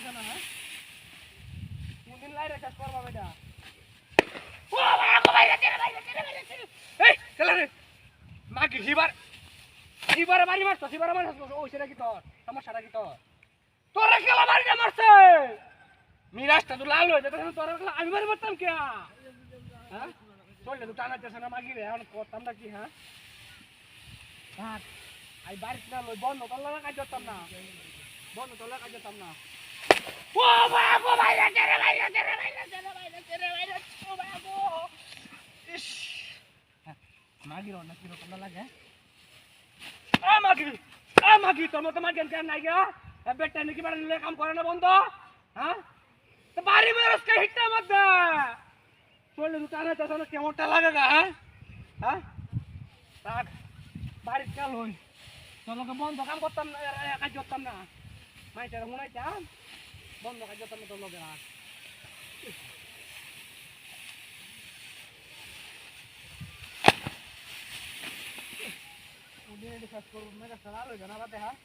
আছে না হ্যাঁ কোনদিন লাইরে শেষ করবা বেটা এই চলে রে মা কি হিবার বাড়ি মারছ হিবার মারছ ওই সেটা কি তোর সমস্যাটা কি তোরা খেলা মারি না মারছে মিরাজটা তো লাল হয়ে যেত তোরা খেলা আমি মারি মারতাম কে হ্যাঁ চললে তো টানা চেষ্টা না মাগি রে এখন করতাম না কি হ্যাঁ হ্যাঁ আই বাড়িতে না লই বন্ধ তোর কাজ করতাম না বন্ধ তোর কাজ করতাম না ও বাবা বাইরে তেরে ও বাবা ইস মাগি রো না কি রকম লাগে মাগি তোমার তোমার কেন নাই গা বেটা নাকি বাড়ি নিলে কাম করে না বন্ধ হ্যাঁ তো বাড়ি মেরস কে হিটটা মত চলে তো টানা টানা কেমনটা লাগে গা হ্যাঁ রাখ বাড়ি কাল হই তোকে বন্ধ কাম করতাম না কাজ করতাম না মাইটার মনে চান বন্ধ কাজ করতাম না তোর লোকে রাখ উড়ে ডিসকাস করব মেরা সারা হই না বাতে হ্যাঁ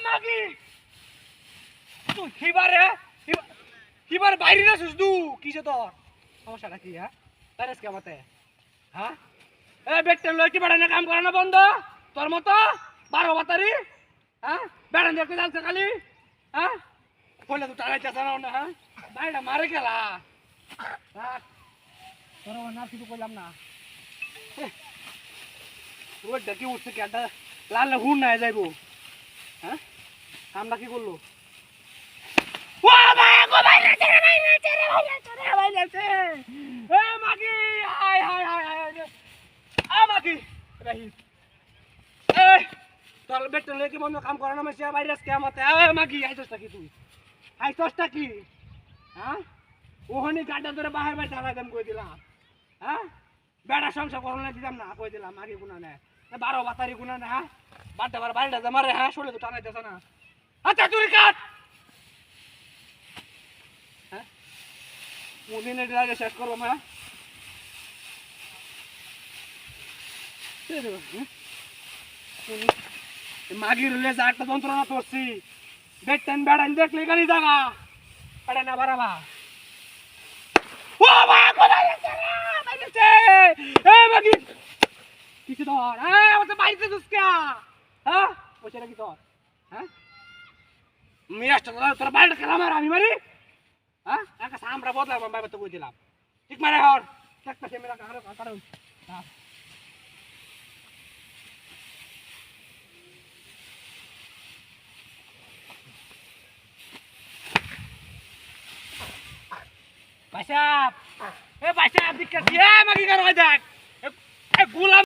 মাগি তুই কিবার বাইরে না সুসদু কিসে তোর সমস্যাটা কি হ্যাঁ তারেস কে মতে হ্যাঁ এ বেটে লইটি বাড়ানো কাম করে না বন্ধ তোর মতো 12 বাতারি হ্যাঁ বেড়ান দেখতে যাচ্ছে খালি হ্যাঁ বলে তো টাকা চাচা না হ্যাঁ বাইরে মারে গেলা হ্যাঁ তোর না কিছু কইলাম না ওই দেখি উঠছে কেটা লাল হুন না যাইবো হ্যাঁ আমরা কি করলো ও ভাই গো বাইরে এ মাগি হাই আ মাগি রহি এ তোর বেটা লেকে মন কাম করে না মেসে বাইরে আজকে আমাতে এ মাগি আইছস কি তুই আইছসটা কি হ্যাঁ ওহনি গাড্ডা ধরে বাহির বাইরে ঢালাই দাম কই দিলাম হ্যাঁ বেড়া সংসার করলে দিতাম না কই দিলাম মাগি গুনা না 12 বাতারি গুনা না হ্যাঁ বাড়তে বার বাইরে যা মারে হ্যাঁ শোলে তো টানাইতেছ না আচ্ছা তুই কাট হ্যাঁ মুদিনে ডিলারে শেষ করব হ্যাঁ মাগির লে যা একটা যন্ত্রণা করছি বেটেন বেড়ান দেখলে গালি জায়গা আরে না বাড়াবা ও মা কোথায় গেছে এ মাগি কিছু ধর হ্যাঁ ওটা বাইরে দুসকা হ্যাঁ ওইটা কি তোর হ্যাঁ মিরাজটা তোর বাইরে খেলা মার আমি মারি হ্যাঁ একটা সামরা বদলা বাইরে তো কই দিলাম ঠিক মারে হর একটা ক্যামেরা কারো কারো হ্যাঁ ভাইসাব এ ভাইসাব দিক্কত এ মাগি কর দেখ এ গুলাম